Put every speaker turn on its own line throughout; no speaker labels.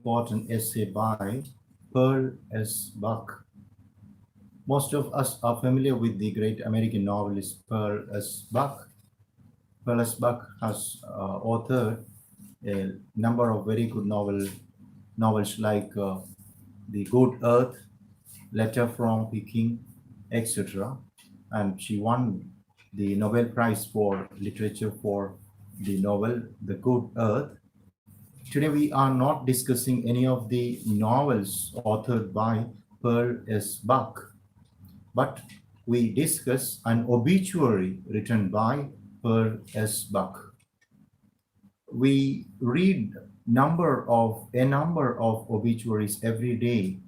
important essay by Pearl S.Buck. Most of us are familiar with the great American novelist Pearl S.Buck. Pearl S.Buck has authored a number of very good novels like The Good Earth, Letter from Peking, etc. And she won the Nobel Prize for Literature for the novel The Good Earth. Today we are not discussing any of the novels authored by Pearl S. Buck, but we discuss an obituary written by Pearl S. Buck. We read a number of obituaries every day,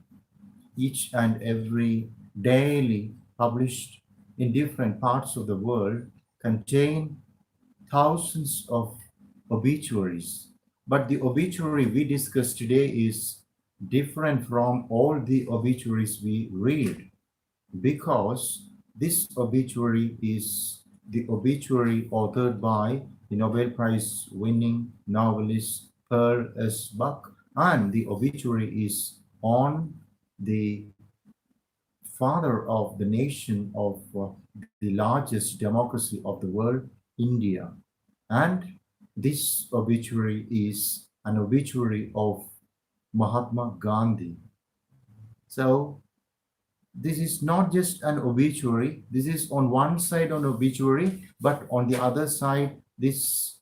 each and every daily published in different parts of the world contain thousands of obituaries. But the obituary we discuss today is different from all the obituaries we read because this obituary is the obituary authored by the Nobel Prize winning novelist Pearl S. Buck, and the obituary is on the father of the nation of the largest democracy of the world, India. And this obituary is an obituary of Mahatma Gandhi. So this is not just an obituary. This is on one side an obituary, but on the other side, this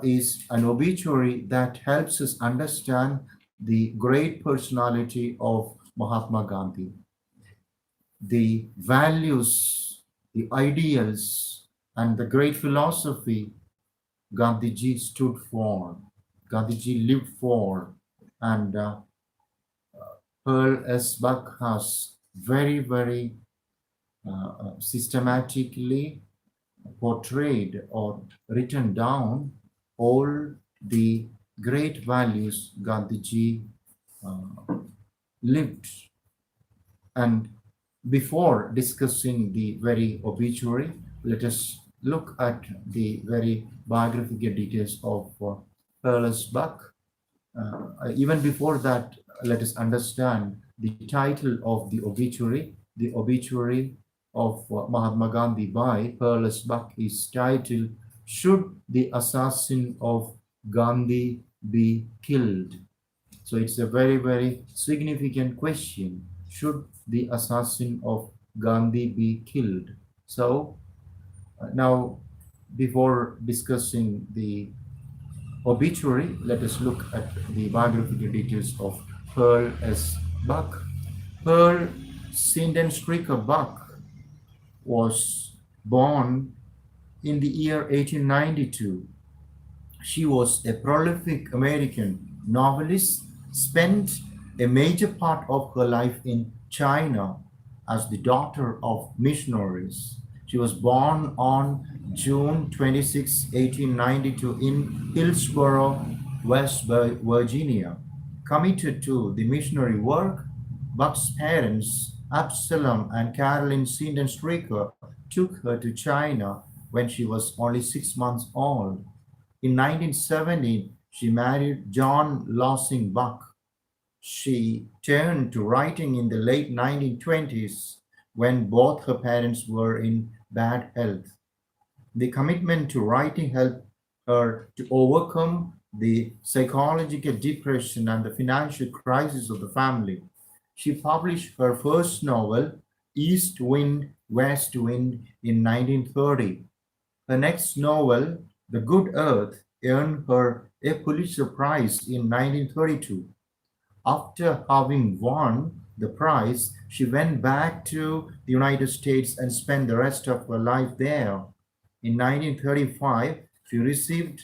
is an obituary that helps us understand the great personality of Mahatma Gandhi, the values, the ideals, and the great philosophy Gandhiji stood for, Gandhiji lived for, and Pearl S. Buck has very systematically portrayed or written down all the great values Gandhiji uh, lived. And before discussing the very obituary, let us look at the very biographical details of Pearl S. Buck. Even before that, let us understand the title of the obituary of Mahatma Gandhi by Pearl S. Buck is titled, Should the Assassin of Gandhi Be Killed? So it's a very significant question. Should the assassin of Gandhi be killed? So now, before discussing the obituary, let us look at the biographical details of Pearl S. Buck. Pearl Sindenstreaker Buck was born in the year 1892. She was a prolific American novelist, spent a major part of her life in China as the daughter of missionaries. She was born on June 26, 1892 in Hillsborough, West Virginia. Committed to the missionary work, Buck's parents, Absalom and Caroline Sinden Streaker, took her to China when she was only 6 months old. In 1917, she married John Lossing Buck. She turned to writing in the late 1920s when both her parents were in bad health. The commitment to writing helped her to overcome the psychological depression and the financial crisis of the family. She published her first novel, East Wind, West Wind, in 1930. Her next novel, The Good Earth, earned her a Pulitzer Prize in 1932. After having won the prize, she went back to the United States and spent the rest of her life there. In 1935, she received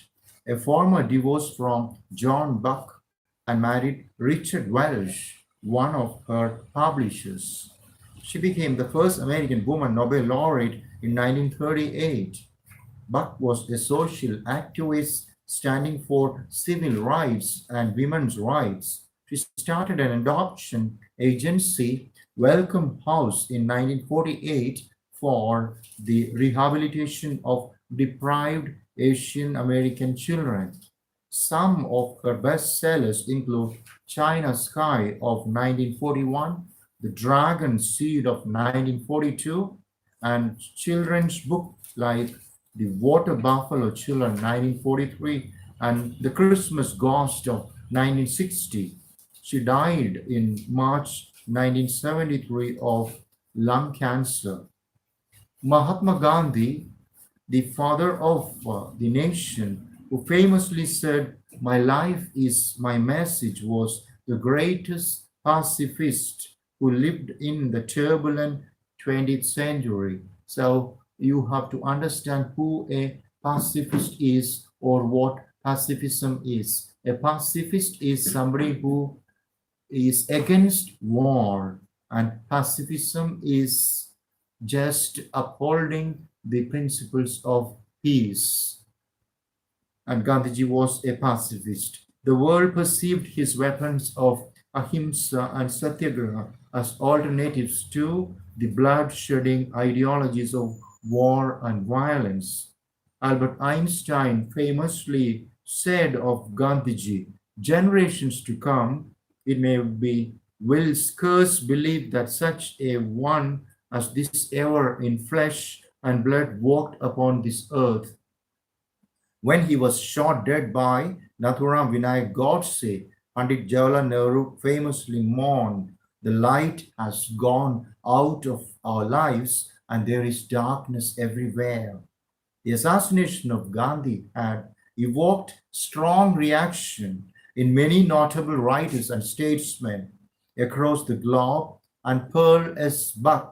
a formal divorce from John Buck and married Richard Welsh, one of her publishers. She became the first American woman Nobel laureate in 1938. Buck was a social activist standing for civil rights and women's rights. She started an adoption agency, Welcome House, in 1948 for the rehabilitation of deprived Asian American children. Some of her bestsellers include China Sky of 1941, The Dragon Seed of 1942, and children's book like The Water Buffalo Children 1943 and The Christmas Ghost of 1960. She died in March 1973 of lung cancer. Mahatma Gandhi, the father of the nation, who famously said, "My life is my message," was the greatest pacifist who lived in the turbulent 20th century. So you have to understand who a pacifist is or what pacifism is. A pacifist is somebody who is against war, and pacifism is just upholding the principles of peace. And Gandhiji was a pacifist. The world perceived his weapons of ahimsa and satyagraha as alternatives to the blood-shedding ideologies of war and violence. Albert Einstein famously said of Gandhiji, "Generations to come, it may be, will scarce believe that such a one as this ever in flesh and blood walked upon this earth." When he was shot dead by Nathuram Vinayak Godse, Pandit Jawaharlal Nehru famously mourned, "The light has gone out of our lives and there is darkness everywhere." The assassination of Gandhi had evoked strong reaction in many notable writers and statesmen across the globe, and Pearl S.Buck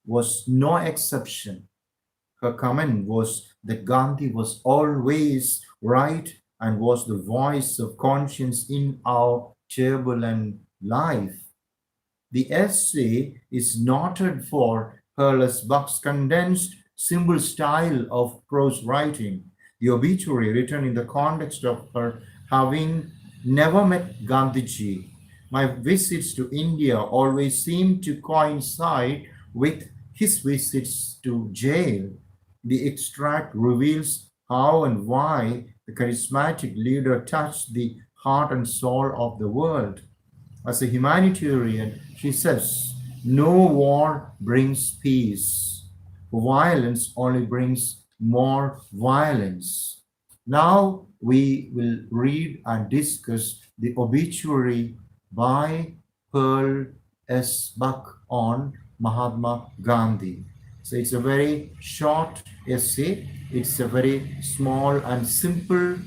was no exception. Her comment was that Gandhi was always right and was the voice of conscience in our turbulent life. The essay is noted for Pearl S.Buck's condensed, simple style of prose writing. The obituary, written in the context of her having never met Gandhiji. "My visits to India always seem to coincide with his visits to jail." The extract reveals how and why the charismatic leader touched the heart and soul of the world. As a humanitarian, she says, "No war brings peace. Violence only brings more violence." Now we will read and discuss the obituary by Pearl S.Buck on Mahatma Gandhi. So it's a very short essay. It's a very small and simple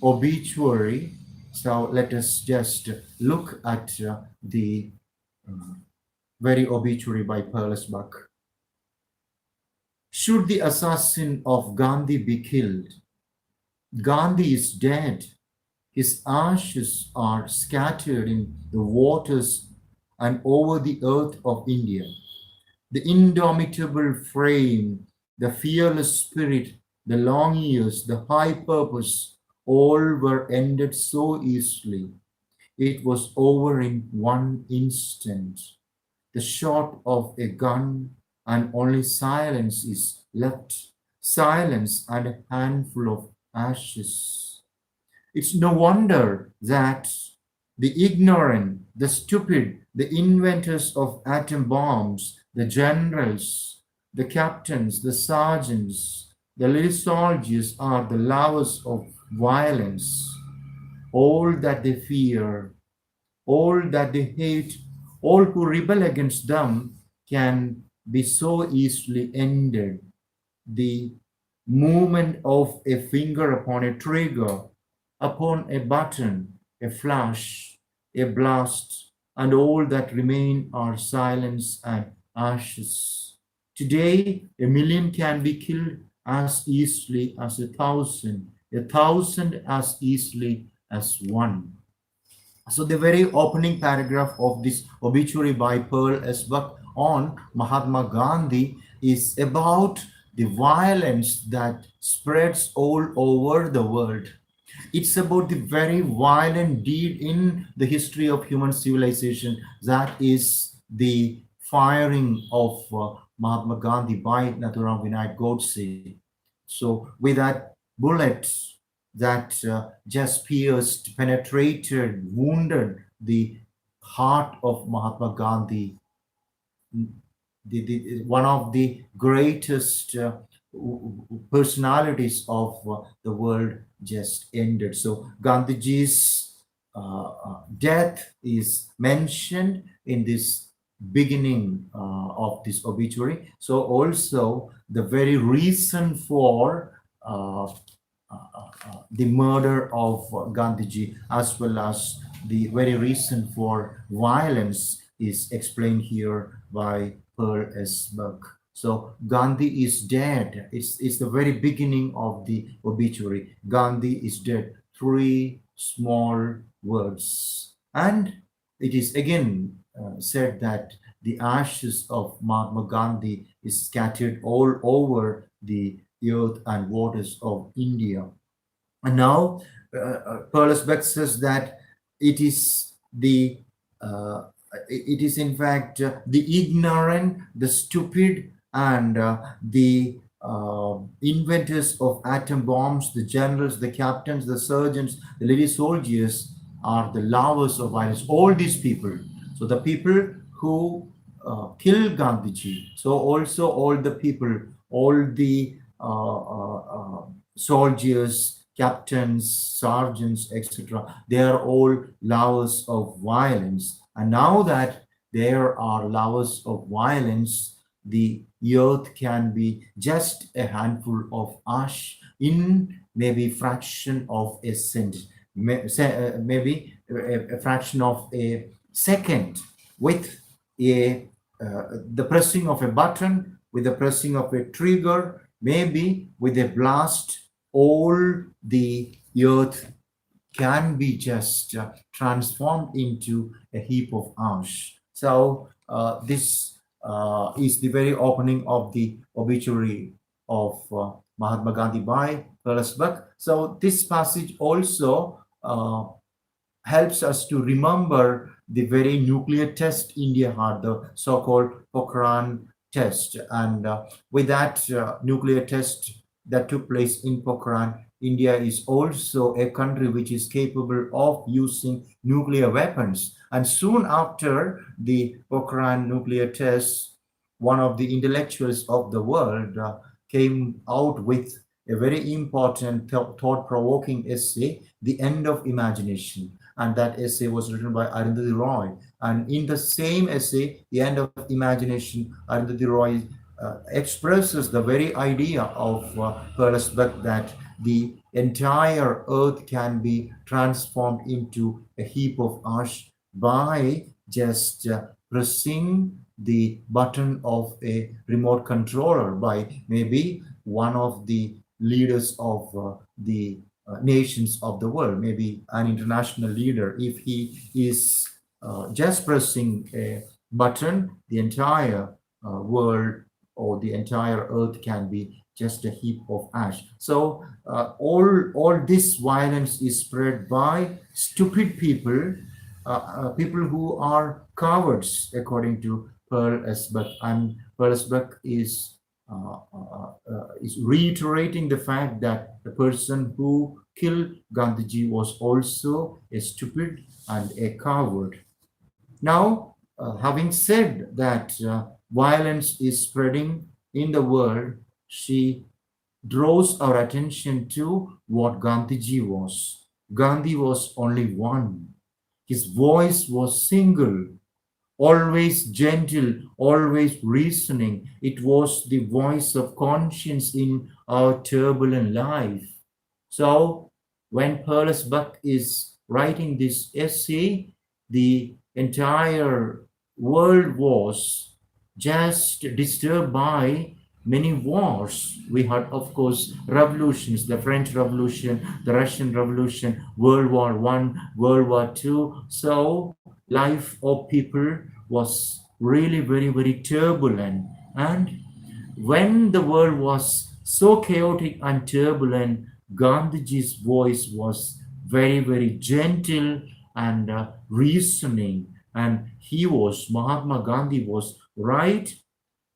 obituary. So let us just look at the very obituary by Pearl S.Buck. Should the assassin of Gandhi be killed? Gandhi is dead. His ashes are scattered in the waters and over the earth of India. The indomitable frame, the fearless spirit, the long years, the high purpose, all were ended so easily. It was over in one instant. The shot of a gun, and only silence is left. Silence and a handful of ashes. It's no wonder that the ignorant, the stupid, the inventors of atom bombs, the generals, the captains, the sergeants, the little soldiers are the lovers of violence. All that they fear, all that they hate, all who rebel against them can be so easily ended. The movement of a finger upon a trigger, upon a button, a flash, a blast, and all that remain are silence and ashes. Today, a million can be killed as easily as a thousand as easily as one. So the very opening paragraph of this obituary by Pearl S.Buck on Mahatma Gandhi is about the violence that spreads all over the world. It's about the very violent deed in the history of human civilization, that is the firing of Mahatma Gandhi by Nathuram Vinayak Godse. So with that bullet that just pierced, penetrated, wounded the heart of Mahatma Gandhi, one of the greatest personalities of the world just ended. So Gandhiji's death is mentioned in this beginning of this obituary. So also the very reason for the murder of Gandhiji, as well as the very reason for violence, is explained here by Pearl S.Buck. So Gandhi is dead. It's the very beginning of the obituary. Gandhi is dead. Three small words. And it is again said that the ashes of Mahatma Gandhi is scattered all over the earth and waters of India. And now, Paulus Beck says that it is the it is in fact the ignorant, the stupid, and the inventors of atom bombs, the generals, the captains, the surgeons, the lady soldiers are the lovers of violence. All these people. So the people who killed Gandhiji. So also all the people, all the soldiers, captains, sergeants, etc. They are all lovers of violence. And now that there are lovers of violence, the earth can be just a handful of ash in maybe fraction of a cent, maybe a fraction of a second, with a the pressing of a button, with the pressing of a trigger, maybe with a blast, all the earth can be just transformed into a heap of ash. So this is the very opening of the obituary of Mahatma Gandhi by S.Buck. So this passage also helps us to remember the very nuclear test India had, the so-called Pokhran test. And with that nuclear test that took place in Pokhran, India is also a country which is capable of using nuclear weapons. And soon after the Pokhran nuclear test, one of the intellectuals of the world came out with a very important thought-provoking essay, The End of Imagination. And that essay was written by Arundhati Roy. And in the same essay, The End of Imagination, Arundhati Roy expresses the very idea of Perlesbeck, that the entire earth can be transformed into a heap of ash by just pressing the button of a remote controller by maybe one of the leaders of the nations of the world, maybe an international leader. If he is just pressing a button, the entire world or the entire earth can be just a heap of ash. So all this violence is spread by stupid people, people who are cowards, according to Pearl S.Buck. And Pearl S.Buck is reiterating the fact that the person who killed Gandhiji was also a stupid and a coward. Now, having said that violence is spreading in the world, she draws our attention to what Gandhiji was. Gandhi was only one. His voice was single, always gentle, always reasoning. It was the voice of conscience in our turbulent life. So when Perles Buck is writing this essay, the entire world was just disturbed by many wars. We had, of course, revolutions, the French Revolution, the Russian Revolution, World War One, World War Two. So life of people was really very, very turbulent. And when the world was so chaotic and turbulent, Gandhiji's voice was very, very gentle and reasoning. And Mahatma Gandhi was right.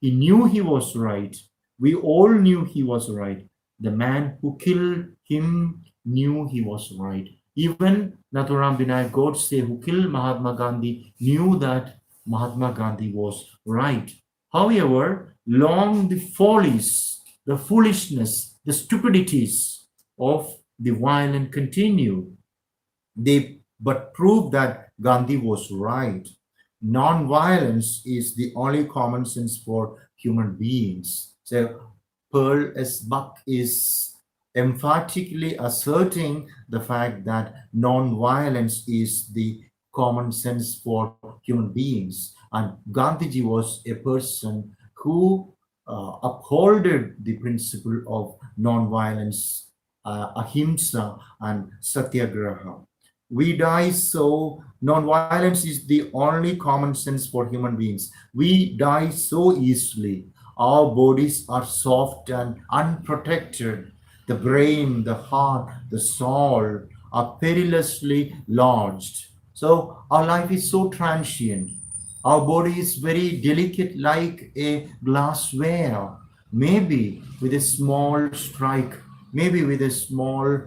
He knew he was right. We all knew he was right. The man who killed him knew he was right. Even Nathuram Vinayak Godse, who killed Mahatma Gandhi, knew that Mahatma Gandhi was right. However, long the follies, the foolishness, the stupidities of the violent continued. They but proved that Gandhi was right. Non-violence is the only common sense for human beings. So Pearl S.Buck is emphatically asserting the fact that non-violence is the common sense for human beings. And Gandhiji was a person who upholded the principle of non-violence, ahimsa, and satyagraha. We die so non-violence is the only common sense for human beings. We die so easily. Our bodies are soft and unprotected. The brain, the heart, the soul are perilously lodged. So our life is so transient. Our body is very delicate, like a glassware. Maybe with a small strike, maybe with a small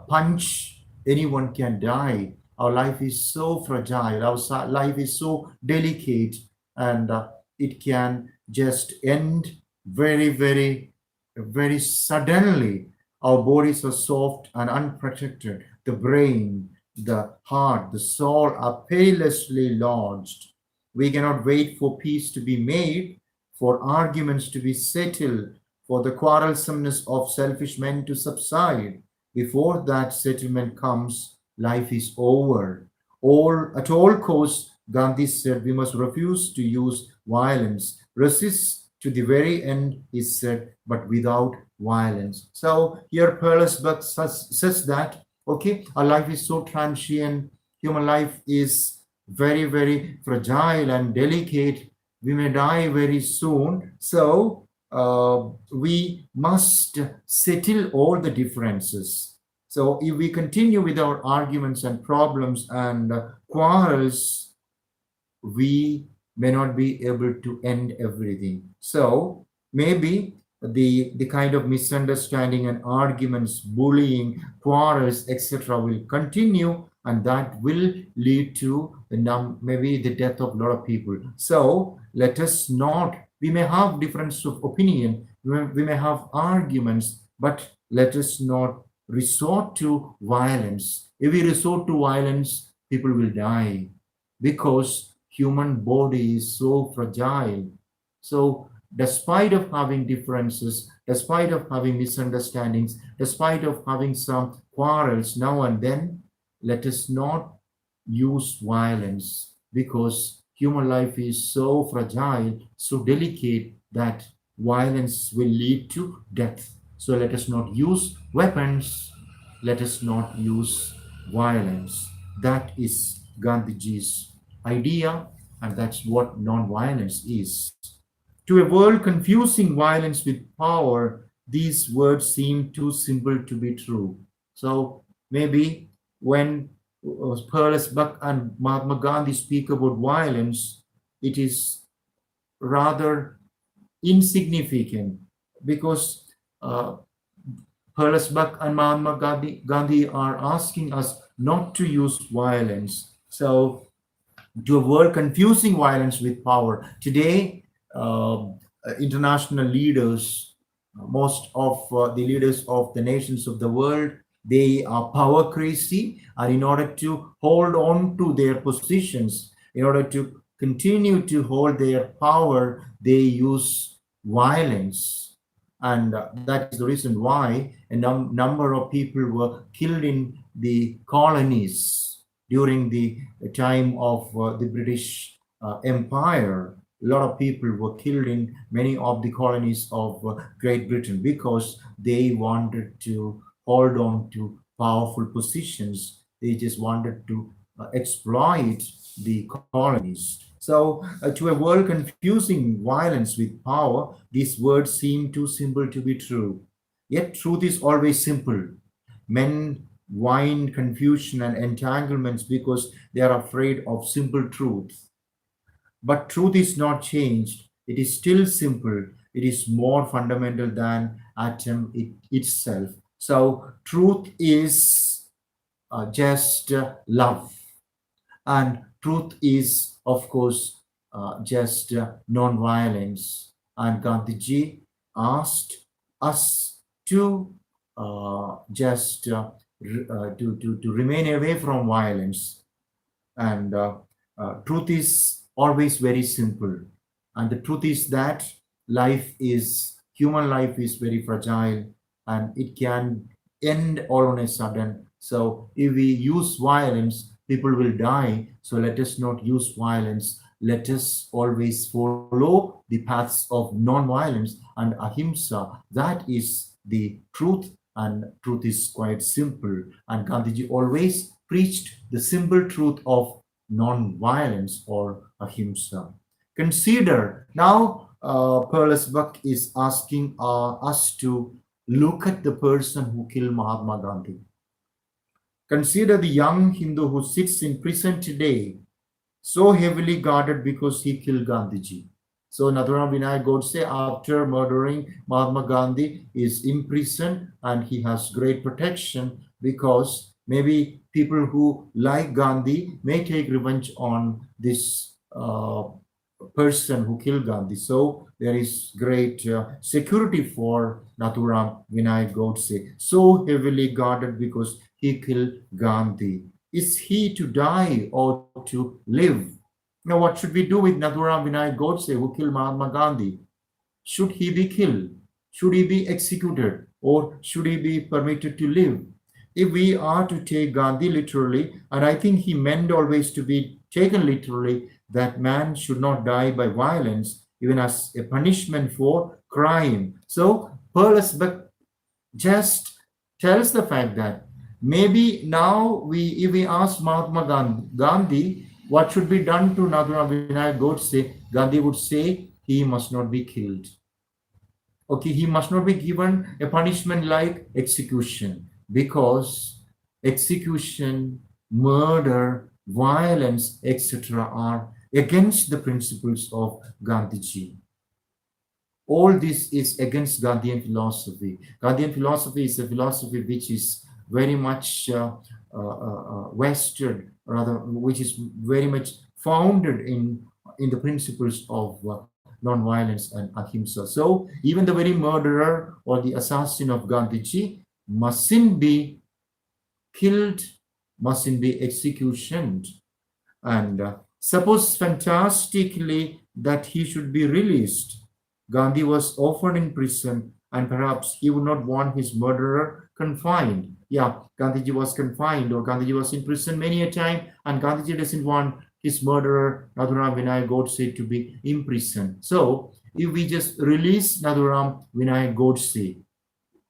punch, anyone can die. Our life is so fragile, our life is so delicate, and it can just end very, very, very suddenly. Our bodies are soft and unprotected. The brain, the heart, the soul are perilously lodged. We cannot wait for peace to be made, for arguments to be settled, for the quarrelsomeness of selfish men to subside. Before that settlement comes, life is over. At all costs, Gandhi said we must refuse to use violence, resist to the very end, he said, but without violence. So here Perlesberg says that, okay, our life is so transient, human life is very, very fragile and delicate. We may die very soon. So we must settle all the differences. So if we continue with our arguments and problems and quarrels, we may not be able to end everything. So maybe the kind of misunderstanding and arguments, bullying, quarrels, etc., will continue, and that will lead to maybe the death of a lot of people. So let us not. We may have difference of opinion. We may have arguments, but let us not resort to violence. If we resort to violence, people will die because human body is so fragile. So despite of having differences, despite of having misunderstandings, despite of having some quarrels now and then, let us not use violence, because human life is so fragile, so delicate, that violence will lead to death. So let us not use weapons, let us not use violence. That is Gandhiji's idea, and that's what non-violence is. To a world confusing violence with power, these words seem too simple to be true. So maybe when Pearl Buck and Mahatma Gandhi speak about violence, it is rather insignificant, because Buck and Mahatma Gandhi are asking us not to use violence. So to avoid confusing violence with power. Today, international leaders, most of the leaders of the nations of the world, they are power crazy, and in order to hold on to their positions, in order to continue to hold their power, they use violence. And that is the reason why a number of people were killed in the colonies during the time of the British Empire. A lot of people were killed in many of the colonies of Great Britain because they wanted to hold on to powerful positions. They just wanted to exploit the colonies. So, to a world confusing violence with power, these words seem too simple to be true. Yet, truth is always simple. Men wind confusion and entanglements because they are afraid of simple truth. But truth is not changed. It is still simple. It is more fundamental than atom itself. So truth is just love, and truth is, of course, just non-violence. And Gandhiji asked us to just to remain away from violence. And truth is always very simple. And the truth is that human life is very fragile, and it can end all on a sudden. So if we use violence, people will die. So let us not use violence. Let us always follow the paths of non-violence and ahimsa. That is the truth, and truth is quite simple. And Gandhiji always preached the simple truth of non-violence or ahimsa. Consider now, Pearl S.Buck is asking us to look at the person who killed Mahatma Gandhi. Consider the young Hindu who sits in prison today, so heavily guarded because he killed Gandhiji. So Nathuram Vinayak Godse, after murdering Mahatma Gandhi, is imprisoned, and he has great protection because maybe people who like Gandhi may take revenge on this person who killed Gandhi. So there is great security for Nathuram Vinayak Godse, so heavily guarded because he killed Gandhi. Is he to die or to live? Now, what should we do with Nathuram Vinayak Godse who killed Mahatma Gandhi? Should he be killed? Should he be executed? Or should he be permitted to live? If we are to take Gandhi literally, and I think he meant always to be taken literally, that man should not die by violence, even as a punishment for crime. So, Pearl S.Buck just tells the fact that maybe now if we ask Mahatma Gandhi what should be done to Nathuram Vinayak Godse, Gandhi would say he must not be killed. Okay, he must not be given a punishment like execution, because execution, murder, violence, etc. are against the principles of Gandhiji. All this is against Gandhian philosophy. Gandhian philosophy is a philosophy which is very much Western, rather, which is very much founded in the principles of non-violence and ahimsa. So even the very murderer or the assassin of Gandhiji mustn't be killed, mustn't be executioned. And suppose fantastically that he should be released. Gandhi was often in prison, and perhaps he would not want his murderer confined. Yeah, Gandhiji was confined, or Gandhiji was in prison many a time, and Gandhiji doesn't want his murderer, Nathuram Vinayak Godse, to be imprisoned. So, if we just release Nathuram Vinayak Godse,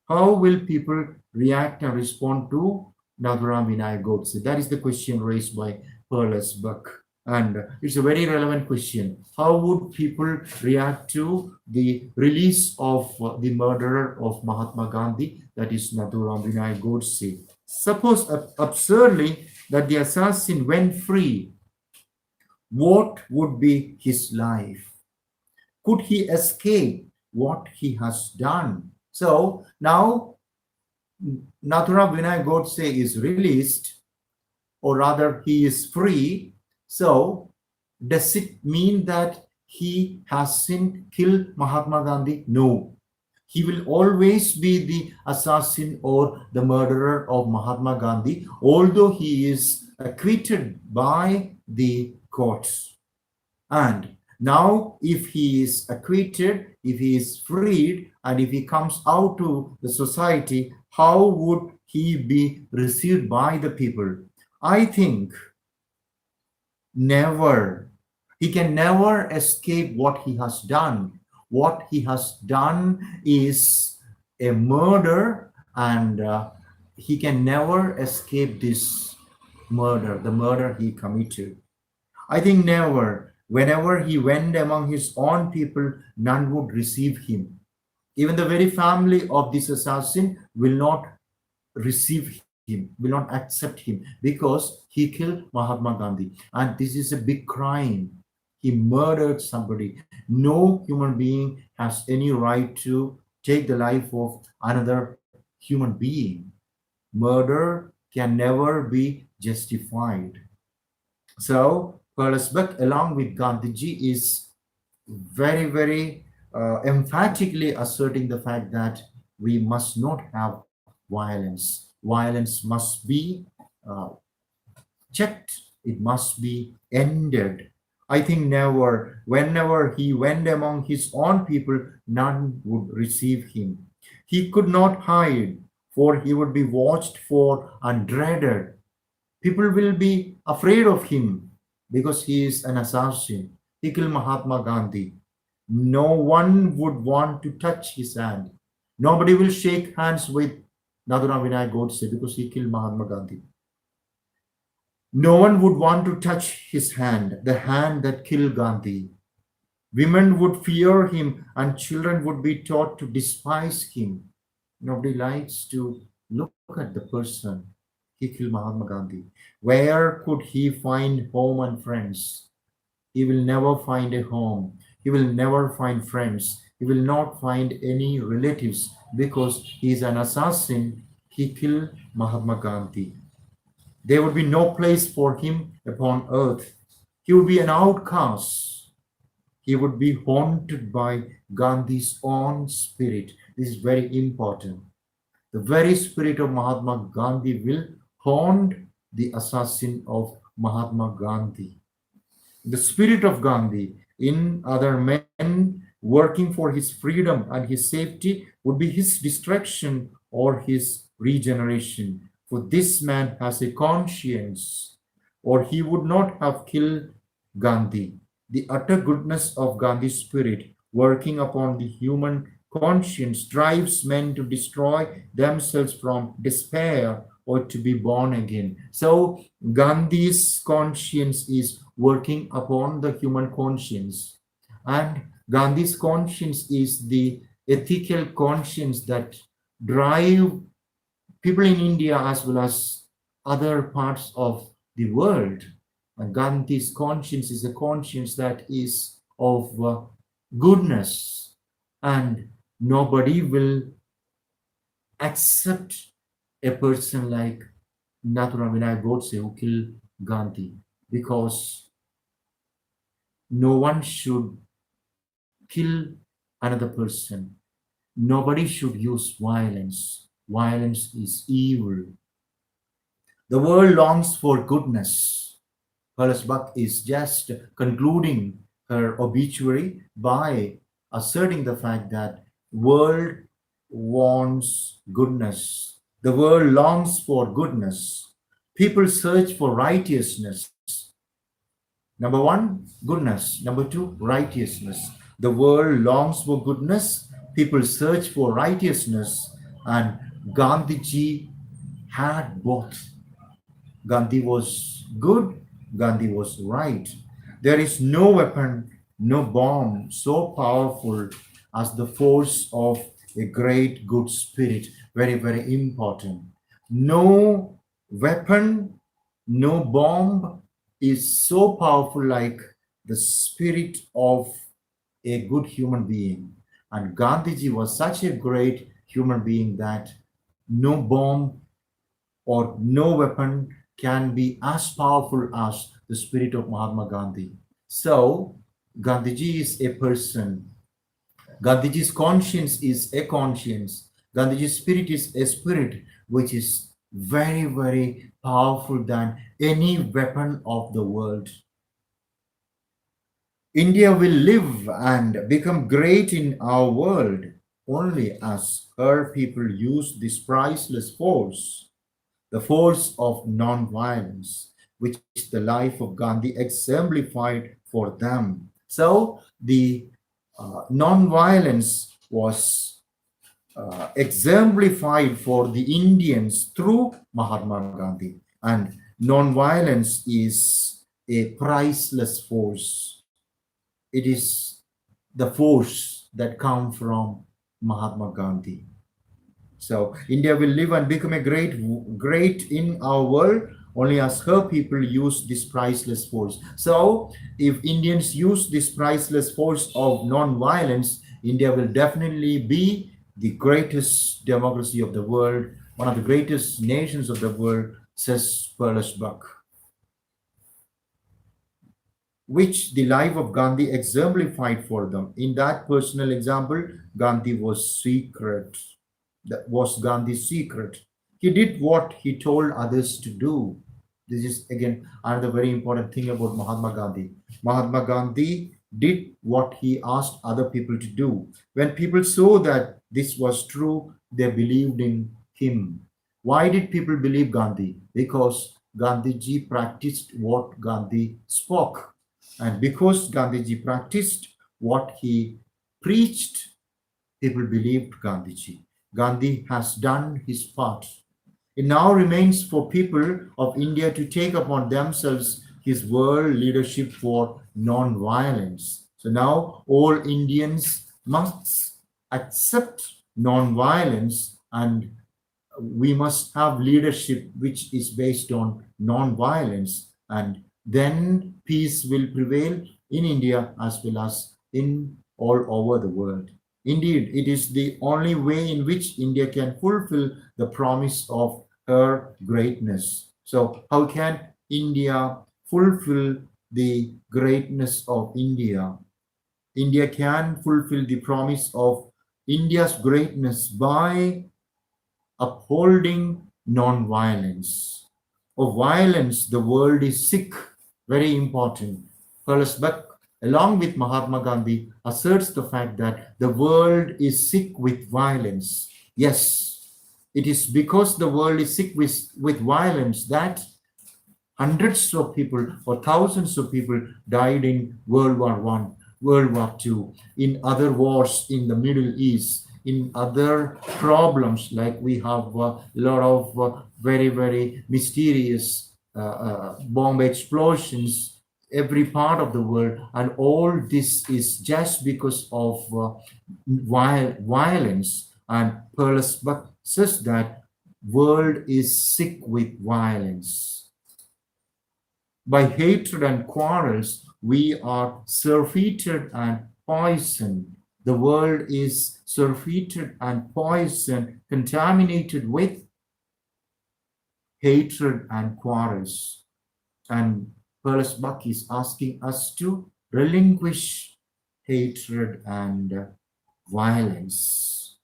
how will people react and respond to Nathuram Vinayak Godse? That is the question raised by Pearl S.Buck. And it's a very relevant question. How would people react to the release of the murderer of Mahatma Gandhi, that is Nathuram Vinayak Godse? Suppose absurdly that the assassin went free, what would be his life? Could he escape what he has done? So now Nathuram Vinayak Godse is released, or rather he is free. So does it mean that he hasn't killed Mahatma Gandhi? No. He will always be the assassin or the murderer of Mahatma Gandhi, although he is acquitted by the courts. And now, if he is acquitted, if he is freed, and if he comes out to the society, how would he be received by the people? I think never. He can never escape what he has done. What he has done is a murder, and he can never escape this murder, the murder he committed. I think never. Whenever he went among his own people, none would receive him. Even the very family of this assassin will not receive him, will not accept him, because he killed Mahatma Gandhi. And this is a big crime. He murdered somebody. No human being has any right to take the life of another human being. Murder can never be justified. So, S.Buck, along with Gandhiji, is very emphatically asserting the fact that we must not have violence. Violence must be uh, checked, it must be ended. I think never, whenever he went among his own people, none would receive him. He could not hide, for he would be watched for and dreaded. People will be afraid of him because he is an assassin. He killed Mahatma Gandhi. No one would want to touch his hand. Nobody will shake hands with Naduna Vinay Godse because he killed Mahatma Gandhi. No one would want to touch his hand, the hand that killed Gandhi. Women would fear him and children would be taught to despise him. Nobody likes to look at the person. He killed Mahatma Gandhi. Where could he find home and friends? He will never find a home. He will never find friends. He will not find any relatives because he is an assassin. He killed Mahatma Gandhi. There would be no place for him upon earth. He would be an outcast. He would be haunted by Gandhi's own spirit. This is very important. The very spirit of Mahatma Gandhi will haunt the assassin of Mahatma Gandhi. The spirit of Gandhi in other men working for his freedom and his safety would be his destruction or his regeneration. For this man has a conscience, or he would not have killed Gandhi. The utter goodness of Gandhi's spirit working upon the human conscience drives men to destroy themselves from despair or to be born again. So Gandhi's conscience is working upon the human conscience. And Gandhi's conscience is the ethical conscience that drive people in India as well as other parts of the world. And Gandhi's conscience is a conscience that is of goodness, and nobody will accept a person like Nathuram Vinay Godse who killed Gandhi, because no one should kill another person. Nobody should use violence. Violence is evil. The world longs for goodness. S.Buck is just concluding her obituary by asserting the fact that world wants goodness. The world longs for goodness. People search for righteousness. Number one, goodness. Number two, righteousness. The world longs for goodness. People search for righteousness. And Gandhiji had both. Gandhi was good. Gandhi was right. There is no weapon, no bomb so powerful as the force of a great good spirit. Very important. No weapon, no bomb is so powerful like the spirit of a good human being. And Gandhiji was such a great human being that no bomb or no weapon can be as powerful as the spirit of Mahatma Gandhi. So, Gandhiji is a person. Gandhiji's conscience is a conscience. Gandhiji's spirit is a spirit which is very powerful than any weapon of the world. India will live and become great in our world only as her people use this priceless force, the force of non-violence, which the life of Gandhi exemplified for them. So the non-violence was exemplified for the Indians through Mahatma Gandhi. And non-violence is a priceless force. It is the force that comes from Mahatma Gandhi. So India will live and become a great in our world only as her people use this priceless force. So if Indians use this priceless force of non-violence, India will definitely be the greatest democracy of the world, one of the greatest nations of the world, says S.Buck, which the life of Gandhi exemplified for them. In that personal example, Gandhi was secret. That was Gandhi's secret. He did what he told others to do. This is again another very important thing about Mahatma Gandhi. Mahatma Gandhi did what he asked other people to do. When people saw that this was true, they believed in him. Why did people believe Gandhi? Because Gandhiji practiced what Gandhi spoke. And because Gandhiji practiced what he preached, people believed Gandhiji. Gandhi has done his part. It now remains for people of India to take upon themselves his world leadership for non-violence. So now all Indians must accept non-violence, and we must have leadership which is based on non-violence, and then peace will prevail in India as well as in all over the world. Indeed, it is the only way in which India can fulfill the promise of her greatness. So how can India fulfill the greatness of India? India can fulfill the promise of India's greatness by upholding non-violence. Of violence, the world is sick. Very important. But along with Mahatma Gandhi, asserts the fact that the world is sick with violence. Yes, it is because the world is sick with violence that hundreds of people or thousands of people died in World War One, World War Two, in other wars in the Middle East, in other problems, like we have a lot of very, very mysterious bomb explosions every part of the world, and all this is just because of violence. And Buck says that world is sick with violence. By hatred and quarrels, we are surfeited and poisoned. The world is surfeited and poisoned, contaminated with hatred and quarrels. And Buck is asking us to relinquish hatred and violence.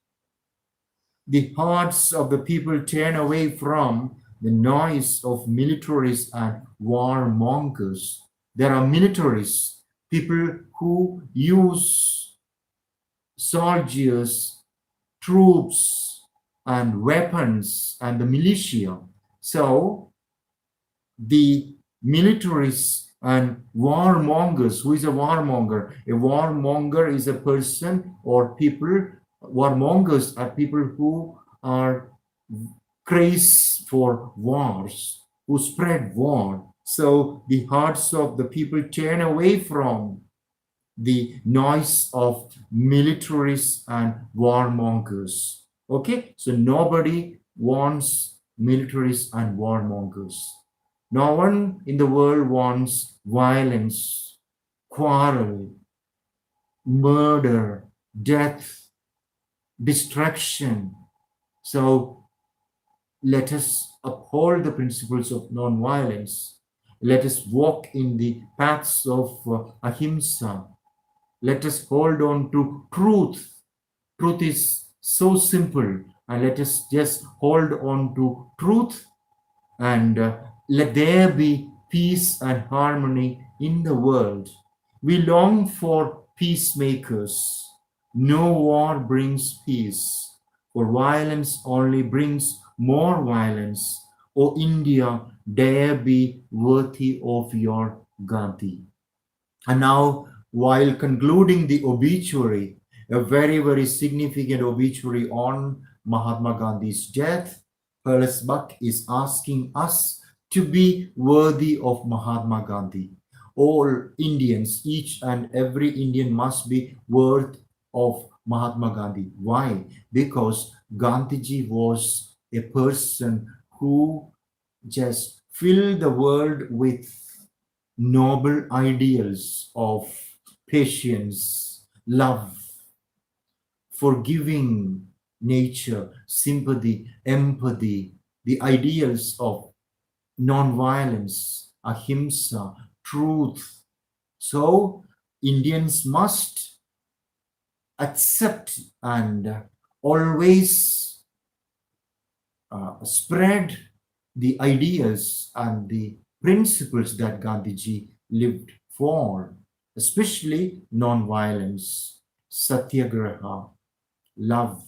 The hearts of the people turn away from the noise of militarists and warmongers. There are militarists, people who use soldiers, troops, and weapons, and the militia. So the militarists and warmongers. Who is a warmonger? A warmonger is a person or people. Warmongers are people who are crazy for wars, who spread war. So the hearts of the people turn away from the noise of militarists and warmongers. Okay, so nobody wants militarists and warmongers. No one in the world wants violence, quarrel, murder, death, destruction. So let us uphold the principles of non-violence. Let us walk in the paths of ahimsa. Let us hold on to truth. Truth is so simple, and let us just hold on to truth, and let there be peace and harmony in the world. We long for peacemakers. No war brings peace, for violence only brings more violence. O India, dare be worthy of your Gandhi. And now, while concluding the obituary, a very, very significant obituary on Mahatma Gandhi's death, Buck is asking us to be worthy of Mahatma Gandhi. All Indians, each and every Indian must be worthy of Mahatma Gandhi. Why? Because Gandhiji was a person who just filled the world with noble ideals of patience, love, forgiving nature, sympathy, empathy, the ideals of non-violence, ahimsa, truth. So Indians must accept and always spread the ideas and the principles that Gandhiji lived for, especially non-violence, satyagraha, love,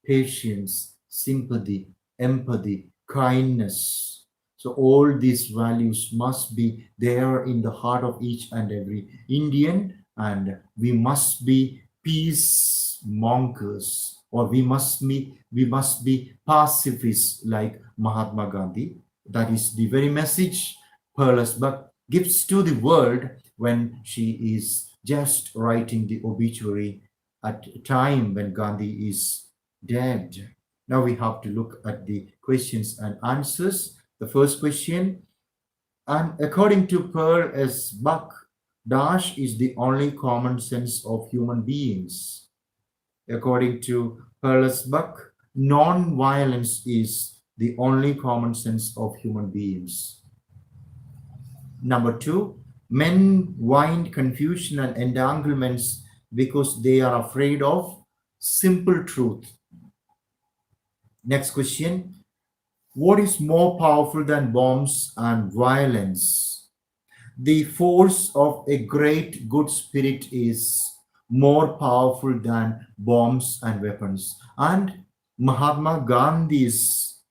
patience, sympathy, empathy, kindness. So all these values must be there in the heart of each and every Indian, and we must be peacemongers, or we must be pacifists like Mahatma Gandhi. That is the very message Pearl S.Buck gives to the world when she is just writing the obituary at a time when Gandhi is dead. Now we have to look at the questions and answers. The first question, and according to Pearl S.Buck, Dash is the only common sense of human beings. According to Pearl S.Buck, non-violence is the only common sense of human beings. Number two, men wind confusion and entanglements because they are afraid of simple truth. Next question, what is more powerful than bombs and violence? The force of a great good spirit is more powerful than bombs and weapons. And Mahatma Gandhi's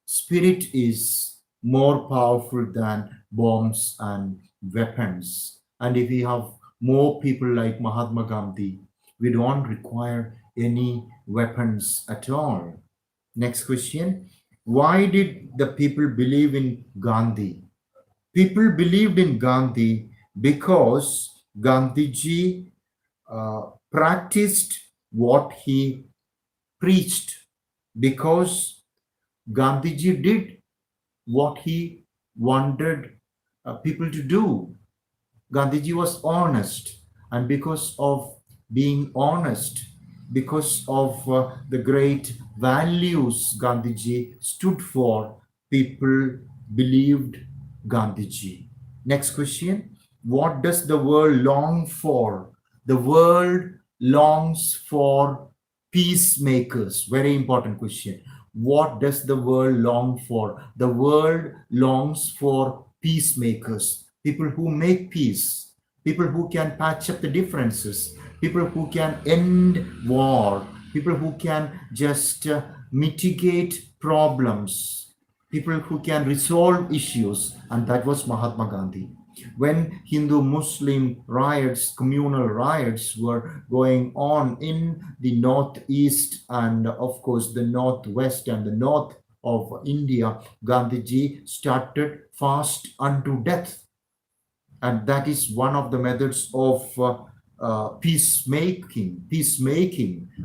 spirit is more powerful than bombs and weapons. And if we have more people like Mahatma Gandhi, we don't require any weapons at all. Next question. Why did the people believe in Gandhi? People believed in Gandhi because Gandhiji practiced what he preached, because Gandhiji did what he wanted people to do. Gandhiji was honest, and because of being honest, because of the great values Gandhiji stood for, people believed Gandhiji. Next question. What does the world long for? The world longs for peacemakers. Very important question. What does the world long for? The world longs for peacemakers, people who make peace, people who can patch up the differences, people who can end war, people who can just mitigate problems, people who can resolve issues. And that was Mahatma Gandhi. When Hindu-Muslim riots, communal riots were going on in the northeast and of course the northwest and the north of India, Gandhiji started fast unto death. And that is one of the methods of peacemaking.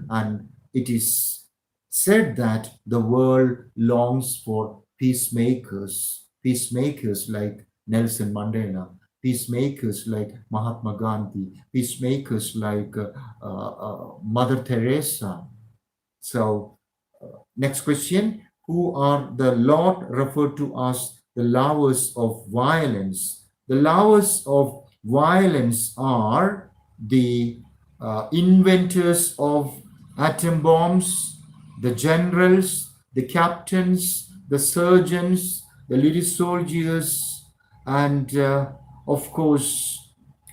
And it is said that the world longs for peacemakers like Nelson Mandela, peacemakers like Mahatma Gandhi, peacemakers like Mother Teresa. So, next question. Who are the Lord referred to as the lovers of violence? The lovers of violence are the inventors of atom bombs, the generals, the captains, the surgeons, the little soldiers, and of course,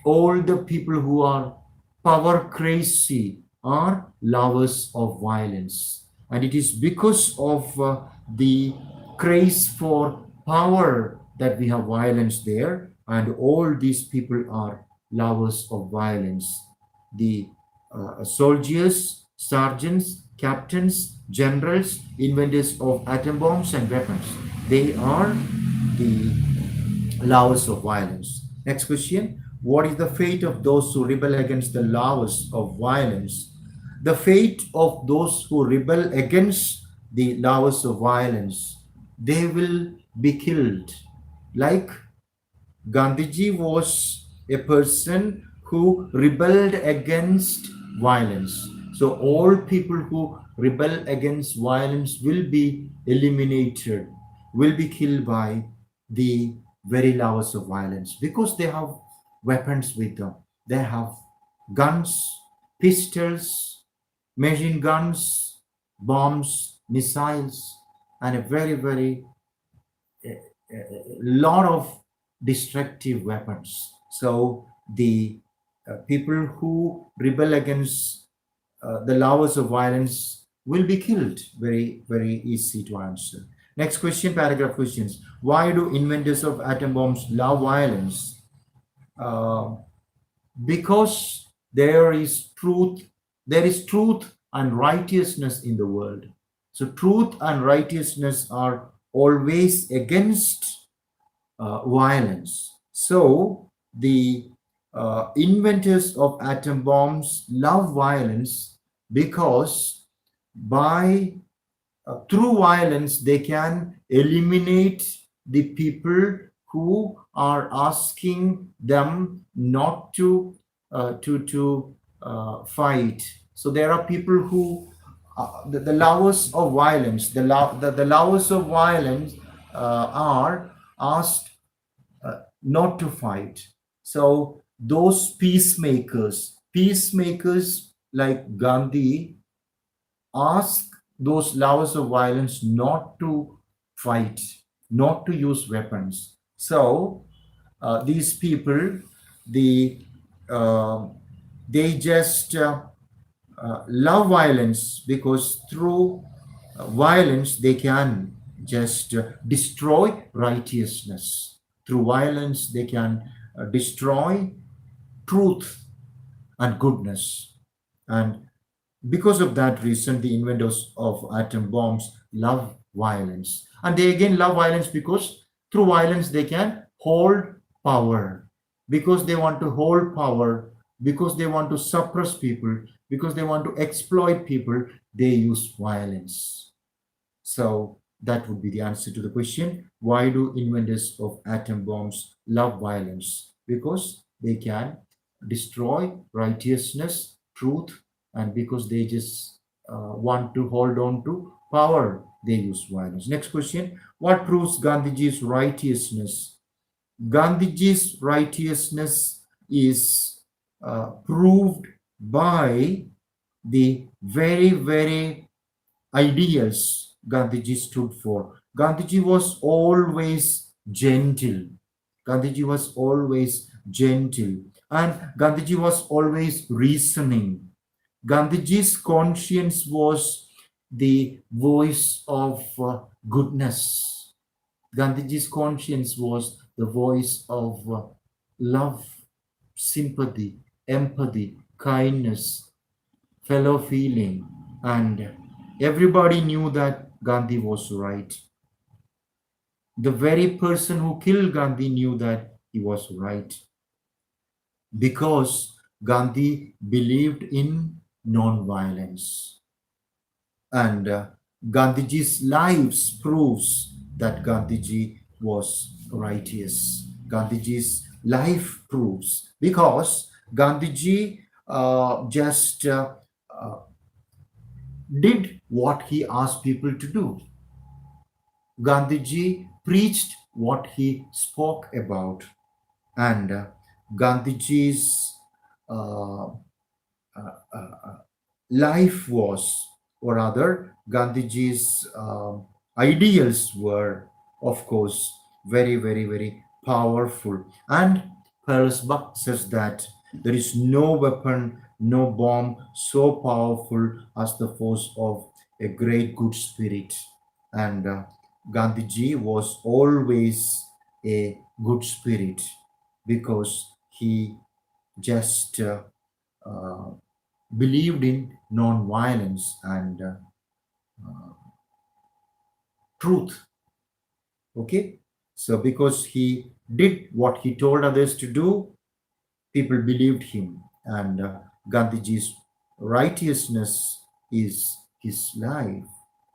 all the people who are power crazy are lovers of violence. And it is because of the craze for power that we have violence there. And all these people are lovers of violence. The soldiers, sergeants, captains, generals, inventors of atom bombs and weapons, they are the lovers of violence. Next question. What is the fate of those who rebel against the lovers of violence? The fate of those who rebel against the lovers of violence, they will be killed. Like Gandhiji was a person who rebelled against violence. So all people who rebel against violence will be eliminated, will be killed by the very lovers of violence, because they have weapons with them. They have guns, pistols, machine guns, bombs, missiles, and a very, very lot of destructive weapons. So the people who rebel against the lovers of violence will be killed. Very, very easy to answer. Next question, paragraph questions. Why do inventors of atom bombs love violence? Uh, because there is truth and righteousness in the world. So truth and righteousness are always against violence. So the inventors of atom bombs love violence because by through violence they can eliminate the people who are asking them not to fight. So there are people who the lovers of violence, the lovers of violence are asked not to fight. So those peacemakers like Gandhi ask those lovers of violence not to fight, not to use weapons. So these people, the they just love violence because through violence they can just destroy righteousness. Through violence they can destroy truth and goodness. And because of that reason, the inventors of atom bombs love violence. And they again love violence because through violence they can hold power. Because they want to hold power, because they want to suppress people, because they want to exploit people, they use violence. So that would be the answer to the question. Why do inventors of atom bombs love violence? Because they can destroy righteousness, truth, and because they just want to hold on to power, they use violence. Next question. What proves Gandhiji's righteousness? Gandhiji's righteousness is proved by the very, very ideals Gandhiji stood for. Gandhiji was always gentle. Gandhiji was always gentle. And Gandhiji was always reasoning. Gandhiji's conscience was the voice of goodness. Gandhiji's conscience was the voice of love, sympathy, empathy, kindness, fellow feeling, and everybody knew that Gandhi was right. The very person who killed Gandhi knew that he was right because Gandhi believed in non-violence. And Gandhiji's lives proves that Gandhiji was righteous. Gandhiji's life proves because Gandhiji just did what he asked people to do. Gandhiji preached what he spoke about, and Gandhiji's uh, life was, or rather, Gandhiji's ideals were, of course, very, very, very powerful. And S.Buck says that there is no weapon, no bomb so powerful as the force of a great good spirit. And Gandhiji was always a good spirit because he just uh, believed in non-violence and truth. Okay, so because he did what he told others to do, people believed him, and Gandhiji's righteousness is his life.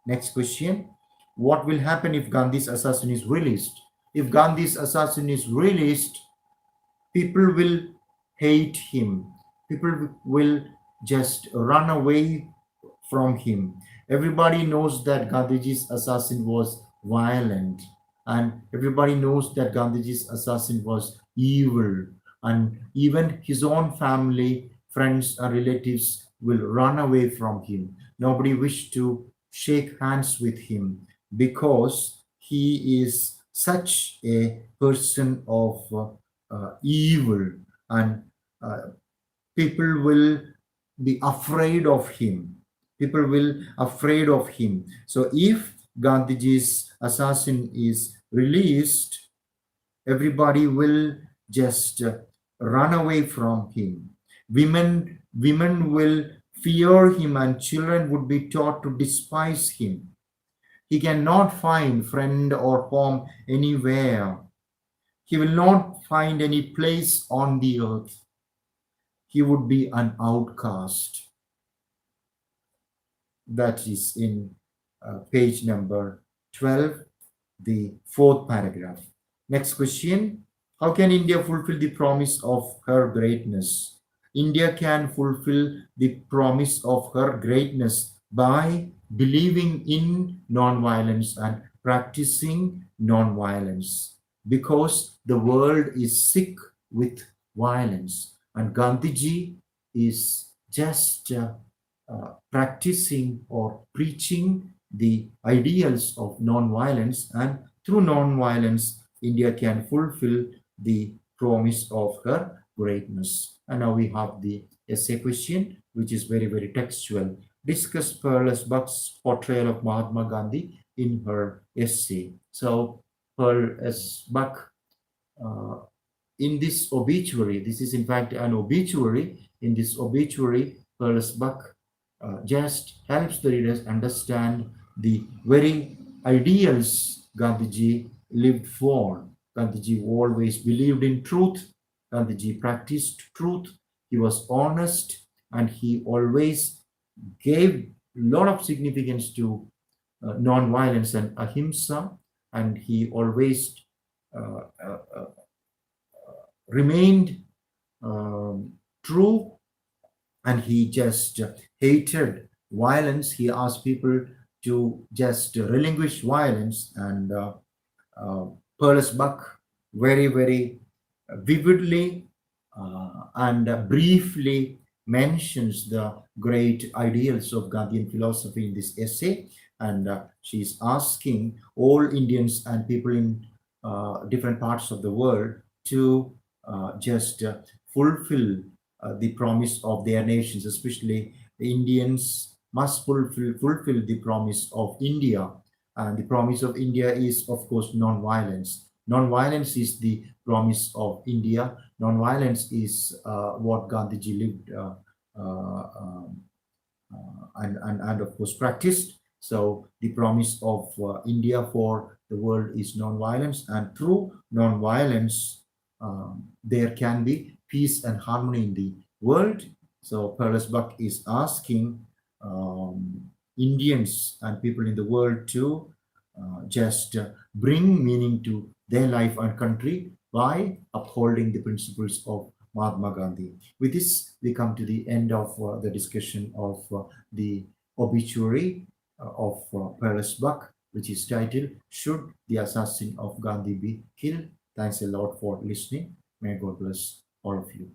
Next question. What will happen if Gandhi's assassin is released? If Gandhi's assassin is released, people will hate him. People will just run away from him. Everybody knows that Gandhiji's assassin was violent. and everybody knows that Gandhiji's assassin was evil, and even his own family, friends, and relatives will run away from him. Nobody wished to shake hands with him because he is such a person of evil, and uh, people will be afraid of him. People will afraid of him. So if Gandhiji's assassin is released, everybody will just run away from him. Women will fear him, and children would be taught to despise him. He cannot find friend or home anywhere. He will not find any place on the earth. He would be an outcast. That is in page number 12, the fourth paragraph. Next question. How can India fulfill the promise of her greatness? India can fulfill the promise of her greatness by believing in non-violence and practicing non-violence, because the world is sick with violence, and Gandhiji is just practicing or preaching the ideals of non-violence, and through non-violence India can fulfill the promise of her greatness. And now we have the essay question, which is very, very textual. Discuss Pearl S.Buck's portrayal of Mahatma Gandhi in her essay. So Pearl S.Buck, uh, in this obituary, this is in fact an obituary. In this obituary, Pearl S.Buck just helps the readers understand the very ideals Gandhiji lived for. Gandhiji always believed in truth. Gandhiji practiced truth. He was honest, and he always gave a lot of significance to non-violence and ahimsa, and he always uh, uh, uh, remained true, and he just hated violence. He asked people to just relinquish violence, and Pearl S.Buck very, very vividly and briefly mentions the great ideals of Gandhian philosophy in this essay, and she's asking all Indians and people in different parts of the world to just fulfill the promise of their nations, especially the Indians must fulfill the promise of India. And the promise of India is, of course, non-violence. Non-violence is the promise of India. Non-violence is what Gandhiji lived and of course practiced. So the promise of India for the world is non-violence, and through non-violence there can be peace and harmony in the world. So Pearl S.Buck is asking Indians and people in the world to just bring meaning to their life and country by upholding the principles of Mahatma Gandhi. With this, we come to the end of the discussion of the obituary of Pearl S.Buck, which is titled, Should the Assassin of Gandhi Be Killed? Thanks a lot for listening. May God bless all of you.